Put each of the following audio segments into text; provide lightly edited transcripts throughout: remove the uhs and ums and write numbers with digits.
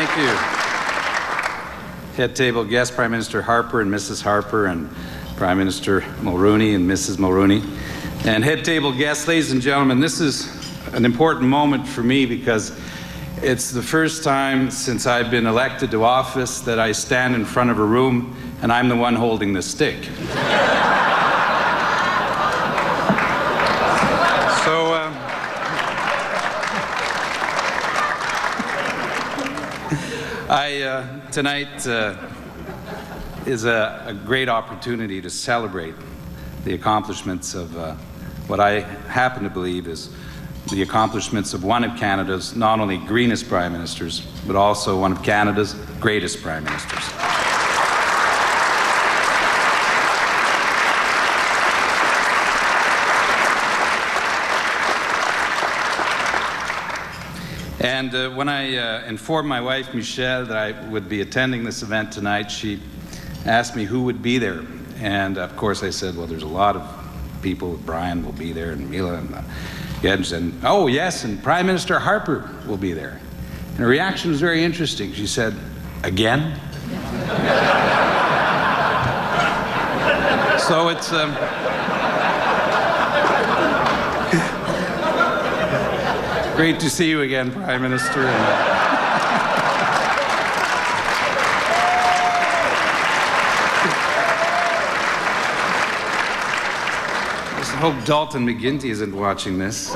Thank you. Head table guests, Prime Minister Harper and Mrs. Harper, and Prime Minister Mulroney and Mrs. Mulroney. And head table guests, ladies and gentlemen, this is an important moment for me because it's the first time since I've been elected to office that I stand in front of a room and I'm the one holding the stick. Tonight is a great opportunity to celebrate the accomplishments of what I happen to believe is the accomplishments of one of Canada's not only greenest Prime Ministers, but also one of Canada's greatest Prime Ministers. And when I informed my wife, Michelle, that I would be attending this event tonight, she asked me who would be there. And of course I said, well, there's a lot of people. Brian will be there, and Mila, and Jens, and oh yes, and Prime Minister Harper will be there. And her reaction was very interesting. She said, again? So it's... great to see you again, Prime Minister. I just hope Dalton McGuinty isn't watching this.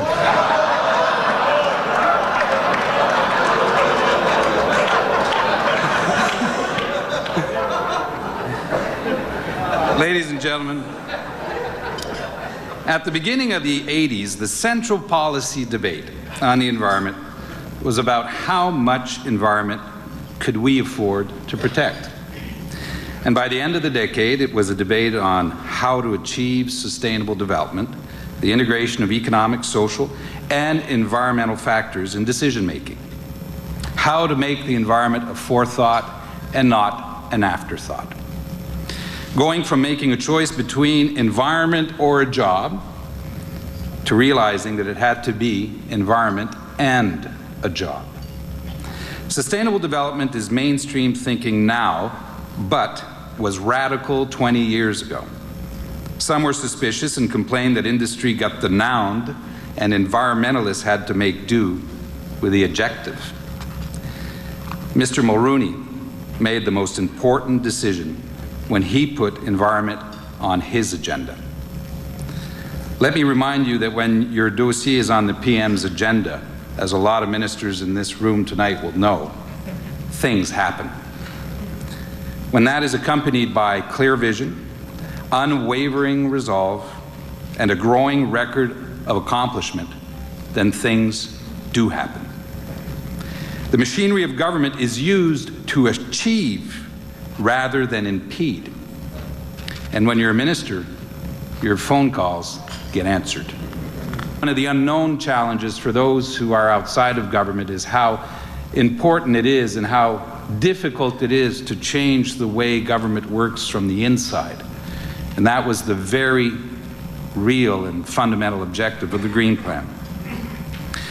Ladies and gentlemen, at the beginning of the 80s, the central policy debate on the environment was about how much environment could we afford to protect. And by the end of the decade, it was a debate on how to achieve sustainable development, the integration of economic, social, and environmental factors in decision-making, how to make the environment a forethought and not an afterthought. Going from making a choice between environment or a job to realizing that it had to be environment and a job. Sustainable development is mainstream thinking now, but was radical 20 years ago. Some were suspicious and complained that industry got the noun and environmentalists had to make do with the adjective. Mr. Mulroney made the most important decision when he put environment on his agenda. Let me remind you that when your dossier is on the PM's agenda, as a lot of ministers in this room tonight will know, things happen. When that is accompanied by clear vision, unwavering resolve, and a growing record of accomplishment, then things do happen. The machinery of government is used to achieve rather than impede. And when you're a minister, your phone calls get answered. One of the unknown challenges for those who are outside of government is how important it is and how difficult it is to change the way government works from the inside. And that was the very real and fundamental objective of the Green Plan.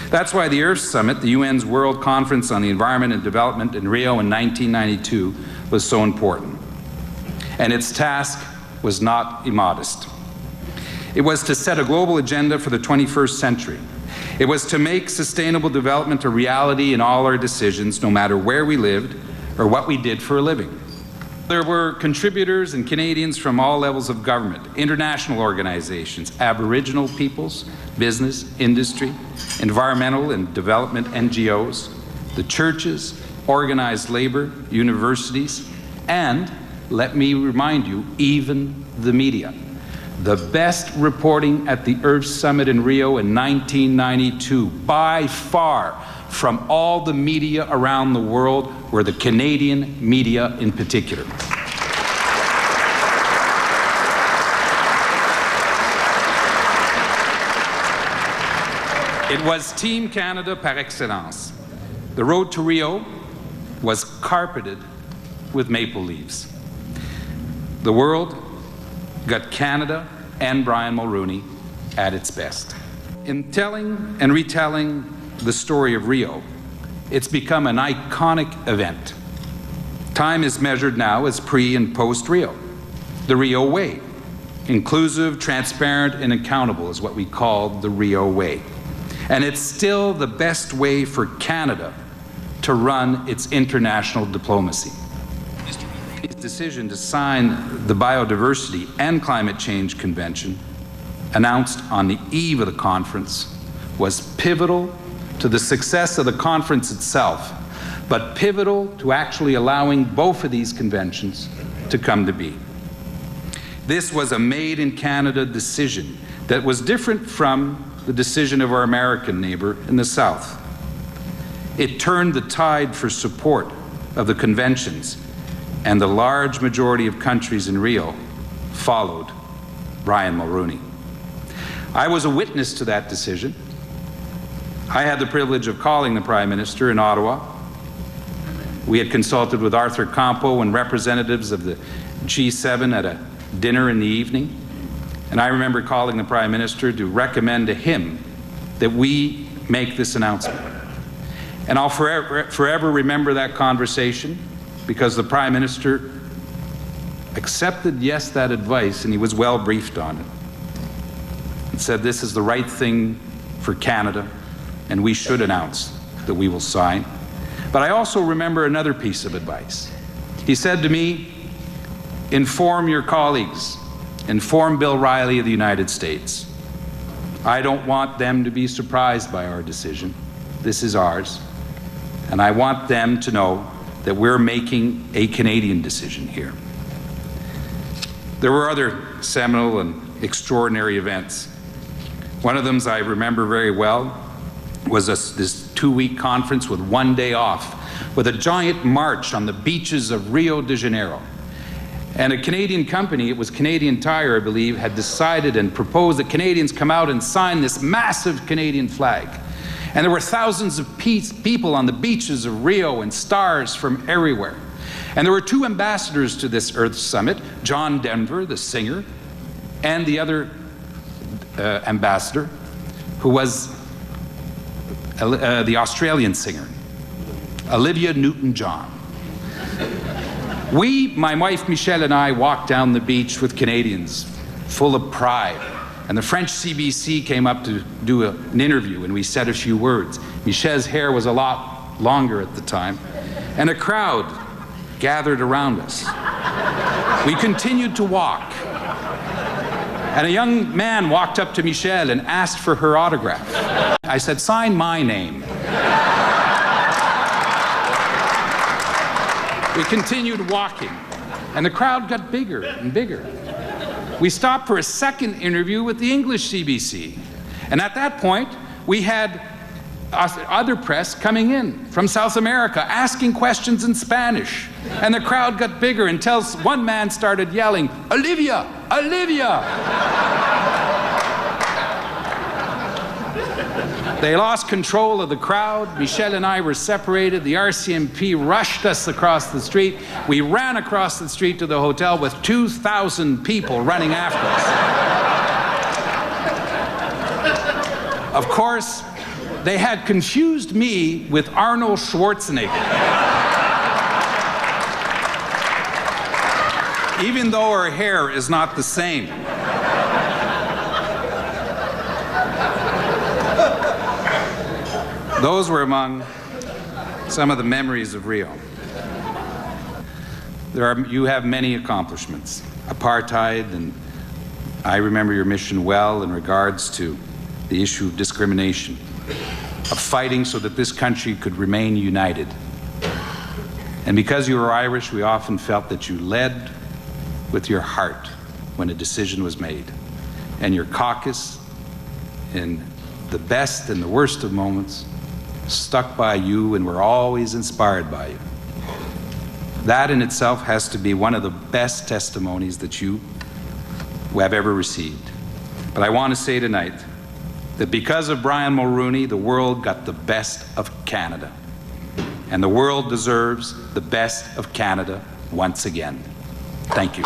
That's why the Earth Summit, the UN's World Conference on the Environment and Development in Rio in 1992, was so important. And its task was not immodest. It was to set a global agenda for the 21st century. It was to make sustainable development a reality in all our decisions, no matter where we lived or what we did for a living. There were contributors and Canadians from all levels of government, international organizations, Aboriginal peoples, business, industry, environmental and development NGOs, the churches, organized labor, universities, and, let me remind you, even the media. The best reporting at the Earth Summit in Rio in 1992, by far, from all the media around the world, were the Canadian media in particular. It was Team Canada par excellence. The road to Rio was carpeted with maple leaves. The world got Canada and Brian Mulroney at its best. In telling and retelling the story of Rio, it's become an iconic event. Time is measured now as pre and post Rio. The Rio Way. Inclusive, transparent, and accountable is what we call the Rio Way. And it's still the best way for Canada to run its international diplomacy. Mr. Mulroney's decision to sign the Biodiversity and Climate Change Convention, announced on the eve of the conference, was pivotal to the success of the conference itself, but pivotal to actually allowing both of these conventions to come to be. This was a made-in-Canada decision that was different from the decision of our American neighbor in the South. It turned the tide for support of the conventions, and the large majority of countries in Rio followed Brian Mulroney. I was a witness to that decision. I had the privilege of calling the Prime Minister in Ottawa. We had consulted with Arthur Campo and representatives of the G7 at a dinner in the evening, and I remember calling the Prime Minister to recommend to him that we make this announcement. And I'll forever remember that conversation, because the Prime Minister accepted, yes, that advice, and he was well briefed on it, and said this is the right thing for Canada, and we should announce that we will sign. But I also remember another piece of advice. He said to me, inform your colleagues, inform Bill Riley of the United States. I don't want them to be surprised by our decision. This is ours. And I want them to know that we're making a Canadian decision here. There were other seminal and extraordinary events. One of them I remember very well was this 2-week conference with 1 day off, with a giant march on the beaches of Rio de Janeiro. And a Canadian company, it was Canadian Tire, I believe, had decided and proposed that Canadians come out and sign this massive Canadian flag. And there were thousands of people on the beaches of Rio and stars from everywhere. And there were 2 ambassadors to this Earth Summit, John Denver, the singer, and the other ambassador, who was the Australian singer, Olivia Newton-John. My wife Michelle and I walked down the beach with Canadians, full of pride. And the French CBC came up to do an interview, and we said a few words. Michelle's hair was a lot longer at the time, and a crowd gathered around us. We continued to walk, and a young man walked up to Michelle and asked for her autograph. I said, sign my name. We continued walking, and the crowd got bigger and bigger. We stopped for a second interview with the English CBC. And at that point, we had other press coming in from South America asking questions in Spanish. And the crowd got bigger until one man started yelling, Olivia, Olivia! They lost control of the crowd. Michelle and I were separated. The RCMP rushed us across the street. We ran across the street to the hotel with 2,000 people running after us. Of course, they had confused me with Arnold Schwarzenegger. Even though our hair is not the same. Those were among some of the memories of Rio. You have many accomplishments. Apartheid, and I remember your mission well in regards to the issue of discrimination, of fighting so that this country could remain united. And because you were Irish, we often felt that you led with your heart when a decision was made. And your caucus, in the best and the worst of moments, stuck by you and were always inspired by you. That in itself has to be one of the best testimonies that you have ever received. But I want to say tonight that because of Brian Mulroney, the world got the best of Canada. And the world deserves the best of Canada once again. Thank you.